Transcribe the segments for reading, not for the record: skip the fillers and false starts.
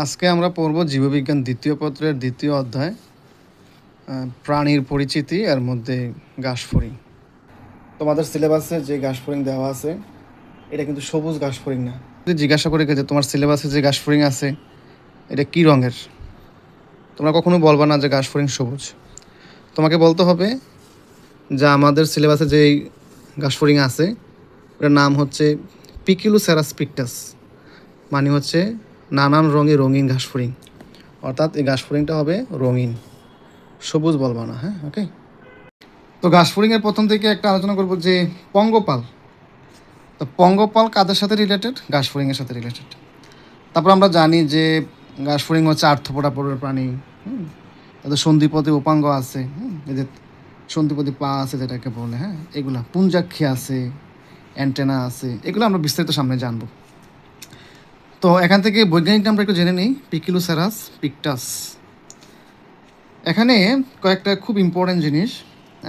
আজকে আমরা পড়ব জীববিজ্ঞান দ্বিতীয় পত্রের দ্বিতীয় অধ্যায় প্রাণীর পরিচিতি এর মধ্যে ঘাসফড়িং। তোমাদের সিলেবাসে যে ঘাসফড়িং দেওয়া আছে এটা কিন্তু সবুজ ঘাসফড়িং না। যদি জিজ্ঞাসা করে যে তোমার সিলেবাসে যে ঘাসফড়িং আছে এটা কী রঙের, তোমরা কখনো বলবা না যে ঘাসফড়িং সবুজ। তোমাকে বলতে হবে যে আমাদের সিলেবাসে যেই ঘাসফড়িং আছে ওটার নাম হচ্ছে পিকিলোসেরাস পিকটাস, মানে হচ্ছে নানান রঙিন ঘাসফড়িং। অর্থাৎ এই ঘাসফড়িংটা হবে রঙিন, সবুজ বলবো না। হ্যাঁ, ওকে। তো ঘাসফড়িংয়ের প্রথম থেকে একটা আলোচনা করব যে পঙ্গপাল। তো পঙ্গপাল কাদের সাথে রিলেটেড? ঘাসফড়িংয়ের সাথে রিলেটেড। তারপর আমরা জানি যে ঘাসফড়িং হচ্ছে আর্থ্রোপোডা পরের প্রাণী। তাদের সন্ধিপথে উপাঙ্গ আছে, এদের সন্ধিপথে পা আছে যেটাকে বলে। হ্যাঁ, এগুলা পুঞ্জাক্ষী আছে, অ্যান্টেনা আছে, এগুলো আমরা বিস্তারিত সামনে জানবো। তো এখান থেকে বৈজ্ঞানিক নামটা একটু জেনে নিই, পিকিলোসেরাস পিকটাস। এখানে কয়েকটা খুব ইম্পর্ট্যান্ট জিনিস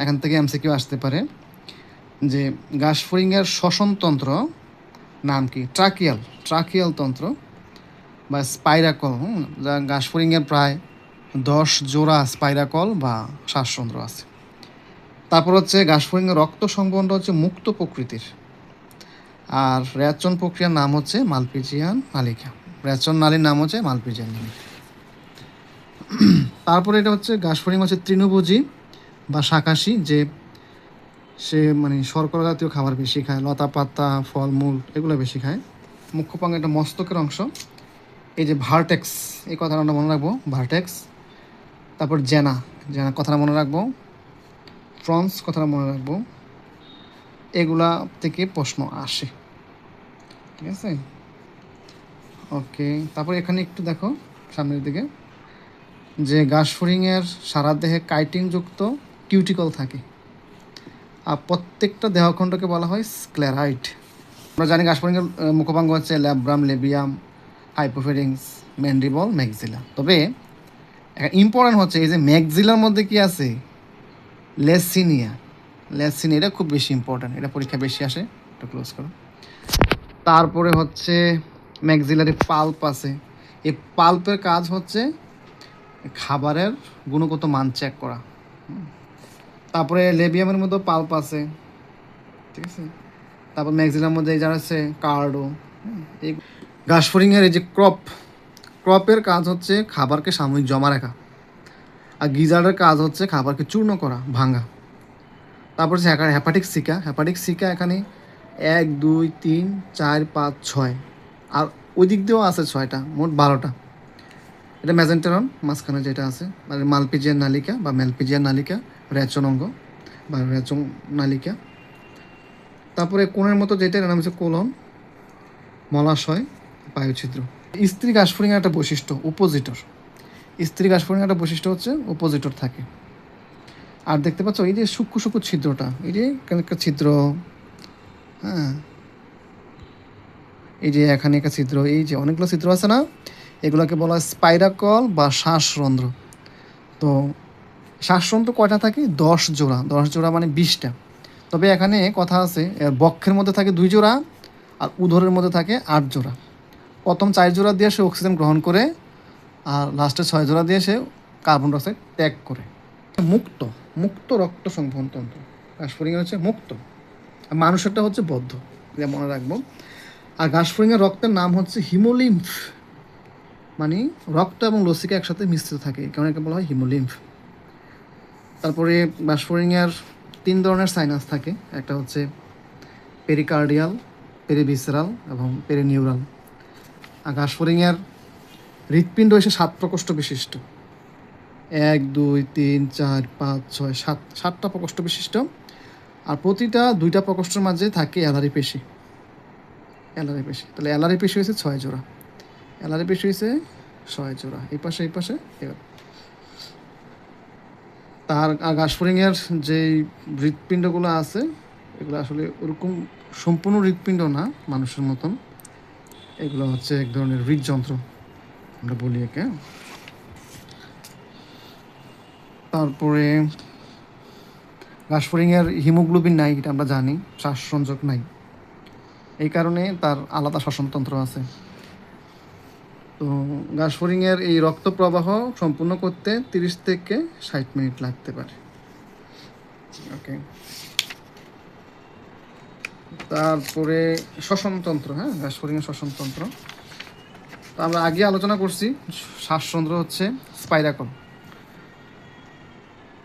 এখান থেকে এমসিকিউ আসতে পারে, যে ঘাসফড়িংয়ের শ্বসনতন্ত্র নাম কি? ট্রাকিয়াল তন্ত্র বা স্পাইরাকল। যা ঘাসফড়িংয়ের প্রায় 10 জোড়া স্পাইরাকল বা শ্বাসতন্ত্র আছে। তারপর হচ্ছে ঘাসফড়িংয়ের রক্ত সংবহনটা হচ্ছে মুক্ত প্রকৃতির। আর রেচন প্রক্রিয়ার নাম হচ্ছে মালপিজিয়ান নালিকা। রেচন নালীর নাম হচ্ছে মালপিজিয়ান নালিকা। তারপরে এটা হচ্ছে ঘাসফড়িং হচ্ছে তৃণভোজী বা শাকাশী, যে সে মানে শর্করা জাতীয় খাবার বেশি খায়, লতা পাতা ফলমূল এগুলো বেশি খায়। মুখ্য পাঙ্গ একটা মস্তকের অংশ। এই যে ভার্টেক্স, এই কথাটা আমরা মনে রাখবো, ভার্টেক্স। তারপর জেনা কথাটা মনে রাখবো, ফ্রন্স কথাটা মনে রাখবো। এগুলা থেকে প্রশ্ন আসে, ঠিক আছে? ওকে। তারপর এখানে একটু দেখো সামনের দিকে, যে ঘাসফড়িংয়ের সারা দেহে কাইটিনযুক্ত কিউটিকল থাকে, আর প্রত্যেকটা দেহখণ্ডকে বলা হয় স্ক্লেরাইট। আমরা জানি ঘাসফড়িংয়ের মুখপাঙ্গ হচ্ছে ল্যাব্রাম, লেবিয়াম, হাইপোফেরিংস, ম্যান্ডিবল, ম্যাক্সিলা। তবে ইম্পর্টেন্ট হচ্ছে এই যে ম্যাক্সিলার মধ্যে কি আছে? লেসিনিয়া। এটা খুব বেশি ইম্পর্টেন্ট, এটা পরীক্ষা বেশি আসে। একটু ক্লোজ করো। তারপরে হচ্ছে ম্যাক্সিলারি পাল্প আছে। এই পাল্পের কাজ হচ্ছে খাবারের গুণগত মান চেক করা। তারপরে লেবিয়ামের মধ্যে পাল্প আছে, ঠিক আছে? তারপর ম্যাক্সিলার মধ্যে এই যারা আছে কার্ডো। এই ঘাসফড়িংয়ের এই যে ক্রপের কাজ হচ্ছে খাবারকে সাময়িক জমা রাখা, আর গিজার্ডের কাজ হচ্ছে খাবারকে চূর্ণ করা, ভাঙা। তারপর হচ্ছে হ্যাপাটিক সিকা এখানে 1 2 3 4 5 6, আর ওই দিক দিয়েও আছে 6টা, মোট 12টা। এটা ম্যাজেন্টেরন মাঝখানে যেটা আছে, মানে মালপিজিয়ান নালিকা বা ম্যালপিজিয়ান নালিকা, রেচন অঙ্গ বা রেচন নালিকা। তারপরে কোণের মতো যেটা, এর নাম হচ্ছে কোলন, মলাশয়, বায়ুছিদ্র। স্ত্রী ঘাসফড়িংয়ের একটা বৈশিষ্ট্য উপোজিটর। স্ত্রী ঘাসফড়িংয়ের একটা বৈশিষ্ট্য হচ্ছে উপোজিটর থাকে। আর দেখতে পাচ্ছ এই যে সূক্ষ্ম ছিদ্রটা, এই যে একটা ছিদ্র, হ্যাঁ, এই যে এখানে একটা ছিদ্র, এই যে অনেকগুলো ছিদ্র আছে না, এগুলোকে বলা হয় স্পাইরাকল বা শ্বাসরন্ধ্র। তো শ্বাসরন্ধ্র কয়টা থাকে? 10 জোড়া। 10 জোড়া মানে 20টা। তবে এখানে কথা আছে, বক্ষের মধ্যে থাকে 2 জোড়া, আর উদরের মধ্যে থাকে 8 জোড়া। প্রথম 4 জোড়া দিয়ে সে অক্সিজেন গ্রহণ করে, আর লাস্টে 6 জোড়া দিয়ে সে কার্বন ডাইঅক্সাইড ত্যাগ করে। মুক্ত রক্ত সংবহন তন্ত্র। ঘাসফড়িংয়ের হচ্ছে মুক্ত, আর মানুষেরটা হচ্ছে বদ্ধ, এটা মনে রাখবো। আর ঘাসফড়িংয়ের রক্তের নাম হচ্ছে হিমোলিম্ফ, মানে রক্ত এবং লসিকা একসাথে মিশ্রিত থাকে, কারণ একে বলা হয় হিমোলিম্ফ। তারপরে ঘাসফড়িংয়ের 3 ধরনের সাইনাস থাকে, একটা হচ্ছে পেরিকার্ডিয়াল, পেরিভিসেরাল এবং পেরিনিউরাল। আর ঘাসফড়িংয়ের হৃৎপিণ্ড এসে 7 প্রকোষ্ঠ বিশিষ্ট। 1 2 3 4 5 6 7, 7টা প্রকোষ্ঠ বিশিষ্ট। আর প্রতিটা 2টা প্রকোষ্ঠের মাঝে থাকে অ্যালারি পেশি। তাহলে অ্যালারি পেশি হয়েছে 6 জোড়া। অ্যালারি পেশি হয়েছে 6 জোড়া, এই পাশে। তার ঘাসফড়িংয়ের যে হৃৎপিণ্ডগুলো আছে এগুলো আসলে ওরকম সম্পূর্ণ হৃৎপিণ্ড না মানুষের মতন, এগুলো হচ্ছে এক ধরনের হৃদযন্ত্র আমরা বলি একে। তারপরে ঘাসফড়িংয়ের হিমোগ্লোবিন নাই, এটা আমরা জানি, শ্বাস সংযোগ নাই, এই কারণে তার আলাদা শ্বসনতন্ত্র আছে। তো ঘাসফড়িংয়ের এই রক্ত প্রবাহ সম্পূর্ণ করতে 30 থেকে 60 মিনিট লাগতে পারে। ওকে, তারপরে শ্বসনতন্ত্র, হ্যাঁ, ঘাসফড়িংয়ের শ্বসনতন্ত্র। তো আমরা আগে আলোচনা করছি শ্বাসতন্ত্র হচ্ছে স্পাইরাকল।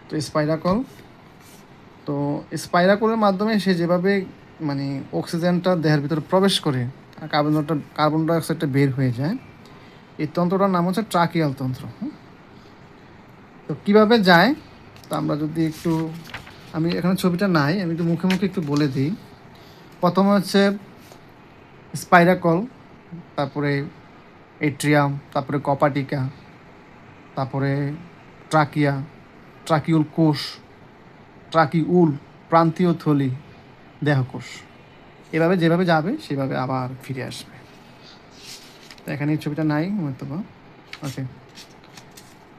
তো স্পাইরাকল, তো স্পাইরাকলের মাধ্যমে সে যেভাবে মানে অক্সিজেনটা দেহের ভিতরে প্রবেশ করে আর কার্বন ডাইঅক্সাইডটা বের হয়ে যায়, এই তন্ত্রটার নাম হচ্ছে ট্রাকিয়াল তন্ত্র। তো কীভাবে যায়, তো আমরা যদি একটু, আমি এখানে ছবিটা নাই, আমি একটু মুখে মুখে একটু বলে দিই। প্রথমে হচ্ছে স্পাইরাকল, তারপরে এট্রিয়াম, তারপরে কপাটিকা, তারপরে ট্রাকিয়া, ট্রাকিউল কোষ, ট্রাকিউল, প্রান্তীয় থলি, দেহকোষ। এভাবে যেভাবে যাবে সেভাবে আবার ফিরে আসবে। তো এখানে এই ছবিটা নাই হয়তো বা। ওকে,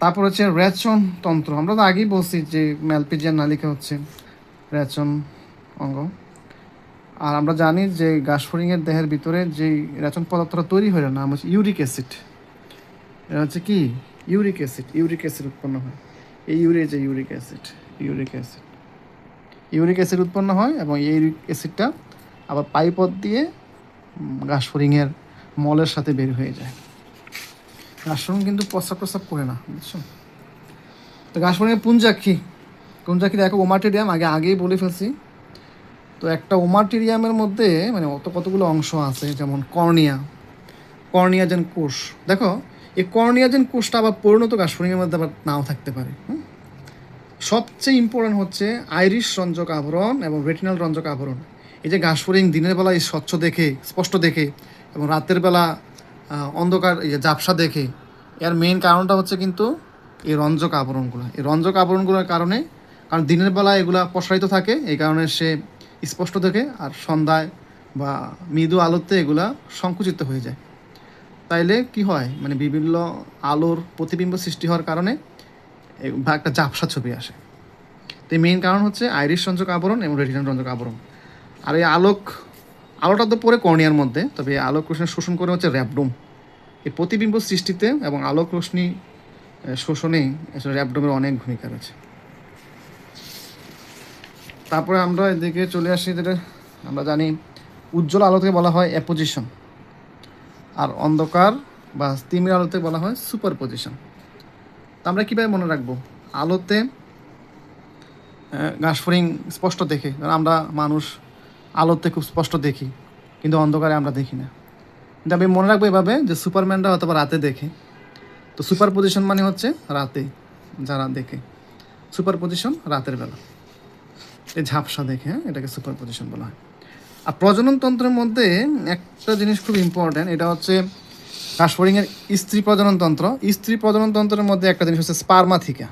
তারপর হচ্ছে রেচন তন্ত্র। আমরা তো আগেই বলছি যে ম্যালপিজিয়ান নালিকা হচ্ছে রেচন অঙ্গ। আর আমরা জানি যে ঘাসফড়িংয়ের দেহের ভিতরে যেই রেচন পদার্থটা তৈরি হয় নাম হচ্ছে ইউরিক অ্যাসিড। এটা হচ্ছে কি ইউরিক অ্যাসিড, ইউরিক অ্যাসিড উৎপন্ন হয়। এই uric acid, uric acid, uric acid উৎপন্ন হয় এবং এই ইউরিক অ্যাসিডটা আবার পাইপথ দিয়ে ঘাসফড়িংয়ের মলের সাথে বের হয়ে যায়। ঘাসফড়িং কিন্তু প্রস্রাব করে না, বুঝছো? তো ঘাসফড়িংয়ের পুঞ্জাক্ষী, পুঞ্জাক্ষী দেখো ওমাটেরিয়াম, আগেই বলে ফেলছি। তো একটা ওমাটেরিয়ামের মধ্যে মানে কতগুলো অংশ আছে, যেমন কর্নিয়াজেন কোষ। দেখো এই কর্নিয়াজেন কোষটা আবার পরিণত ঘাসফড়িংয়ের মধ্যে আবার নাও থাকতে পারে। সবচেয়ে ইম্পর্টেন্ট হচ্ছে আইরিশ রঞ্জক আবরণ এবং রেটিনাল রঞ্জক আবরণ। এই যে ঘাসফড়িং দিনের বেলা স্বচ্ছ দেখে, স্পষ্ট দেখে, এবং রাতের বেলা অন্ধকার ঝাপসা দেখে, এর মেইন কারণটা হচ্ছে কিন্তু এই রঞ্জক আবরণগুলো। এই রঞ্জক আবরণগুলোর কারণ দিনের বেলা এগুলা প্রসারিত থাকে, এই কারণে সে স্পষ্ট দেখে, আর সন্ধ্যায় বা মৃদু আলোতে এগুলা সংকুচিত হয়ে যায়। তাইলে কি হয়, মানে বিভিন্ন আলোর প্রতিবিম্ব সৃষ্টি হওয়ার কারণে বা একটা ঝাপসা ছবি আসে। তো এই মেইন কারণ হচ্ছে আইরিশ রঞ্জক আবরণ এবং রেটিনাল রঞ্জক আবরণ। আর এই আলোটা তো পড়ে কর্নিয়ার মধ্যে, তবে এই আলোক রশ্মি শোষণ করে হচ্ছে র্যাবডোম। এই প্রতিবিম্ব সৃষ্টিতে এবং আলোক রশ্মি শোষণে আসলে র্যাবডোমের অনেক ভূমিকা রয়েছে। তারপরে আমরা এদিকে চলে আসি, যেটা আমরা জানি উজ্জ্বল আলোকে বলা হয় অ্যাপোজিশন, আর অন্ধকার বা তিমির আলোতে বলা হয় সুপারপজিশন। তো আমরা কীভাবে মনে রাখবো, আলোতে ঘাসফড়িং স্পষ্ট দেখে, কারণ আমরা মানুষ আলোতে খুব স্পষ্ট দেখি, কিন্তু অন্ধকারে আমরা দেখি না। কিন্তু আমি মনে রাখবো এভাবে যে সুপারম্যানরা হয়তো রাতে দেখে। তো সুপার পজিশন মানে হচ্ছে রাতে যারা দেখে, সুপার পজিশন রাতের বেলা, এই ঝাপসা দেখে, এটাকে সুপার পজিশন বলা হয়। আর প্রজনন তন্ত্রের মধ্যে একটা জিনিস খুব ইম্পর্ট্যান্ট, এটা হচ্ছে ঘাসফড়িংয়ের স্ত্রী প্রজনন তন্ত্র। স্ত্রী প্রজনন তন্ত্রের মধ্যে একটা জিনিস হচ্ছে স্পার্মাথিকা।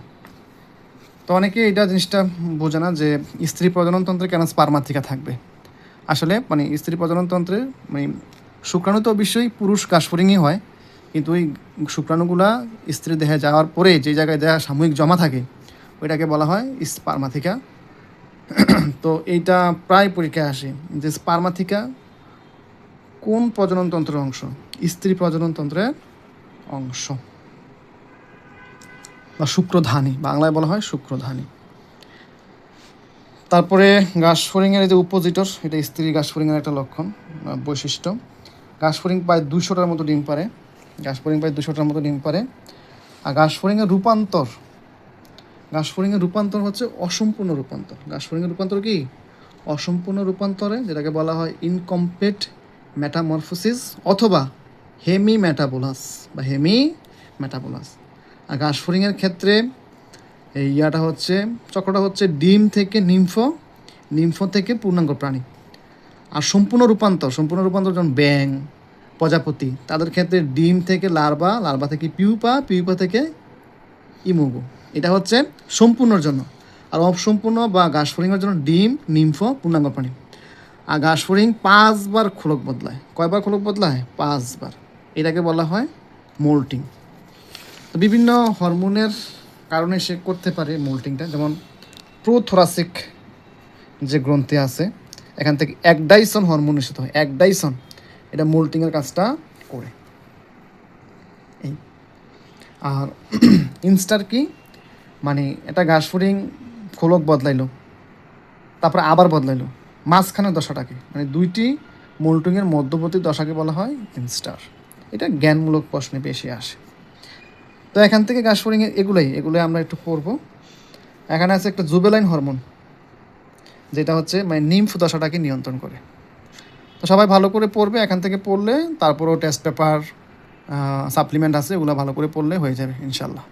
তো অনেকে এটা জিনিসটা বোঝে না যে স্ত্রী প্রজনন তন্ত্রে কেন স্পার্মাথিকা থাকবে। আসলে মানে স্ত্রী প্রজনন তন্ত্রে মানে শুক্রাণু তো অবশ্যই পুরুষ ঘাসফড়িংই হয়, কিন্তু ওই শুক্রাণুগুলা স্ত্রী দেহে যাওয়ার পরে যে জায়গায় দেহা সাময়িক জমা থাকে ওইটাকে বলা হয় স্পার্মাথিকা। তো এইটা প্রায় পরীক্ষায় আসে যে স্পার্মাথিকা কোন প্রজননতন্ত্রের অংশ, স্ত্রী প্রজননতন্ত্রের অংশ বা শুক্রধানী, বাংলায় বলা হয় শুক্রধানী। তারপরে ঘাসফড়িংয়ের যে উপজিটর, এটা স্ত্রী ঘাসফড়িংয়ের একটা লক্ষণ বৈশিষ্ট্য। ঘাসফড়িং প্রায় 200টার মতো ডিম পারে, ঘাসফড়িং প্রায় 200টার মতো ডিম পারে। আর ঘাসফড়িংয়ের রূপান্তর হচ্ছে অসম্পূর্ণ রূপান্তর। ঘাসফড়িংয়ের রূপান্তর কি অসম্পূর্ণ রূপান্তরে, যেটাকে বলা হয় ইনকমপ্লিট মেটামরফোসিস অথবা হেমি মেটাবোলাস। আর ঘাসফড়িংয়ের ক্ষেত্রে এই চক্রটা হচ্ছে ডিম থেকে নিম্ফ থেকে পূর্ণাঙ্গ প্রাণী। আর সম্পূর্ণ রূপান্তর যেমন ব্যাং, প্রজাপতি, তাদের ক্ষেত্রে ডিম থেকে লার্ভা থেকে পিউপা থেকে ইমোগো। এটা হচ্ছে সম্পূর্ণর জন্য। আর অসম্পূর্ণ বা ঘাসফড়িংয়ের জন্য ডিম, নিম্ফ, পূর্ণাঙ্গ প্রাণী। আর ঘাসফড়িং 5 বার খোলক বদলায়। কয়বার খোলক বদলায়? 5 বার। এটাকে বলা হয় মোল্টিং। তো বিভিন্ন হরমোনের কারণে সে করতে পারে মোল্টিংটা, যেমন প্রোথোরাসিক যে গ্রন্থি আছে এখান থেকে একডাইসন হরমোন নিঃসৃত হয়। একডাইসন এটা মোল্টিংয়ের কাজটা করে। আর ইনস্টার কি মানে এটা ঘাসফড়িং খোলক বদলাইলো, তারপরে আবার বদলাইলো, মাঝখানের দশাটাকে মানে দুইটি মোল্টিংয়ের মধ্যবর্তী দশাকে বলা হয় ইনস্টার। এটা জ্ঞানমূলক প্রশ্নে বেশি আসে। তো এখান থেকে ঘাসফড়িংয়ের এগুলোই আমরা একটু পড়বো। এখানে আছে একটা জুবেলাইন হরমোন, যেটা হচ্ছে মানে নিম্ফ দশাটাকে নিয়ন্ত্রণ করে। তো সবাই ভালো করে পড়বে, এখান থেকে পড়লে তারপরেও টেস্ট পেপার সাপ্লিমেন্ট আছে, ওগুলো ভালো করে পড়লে হয়ে যাবে ইনশাল্লাহ।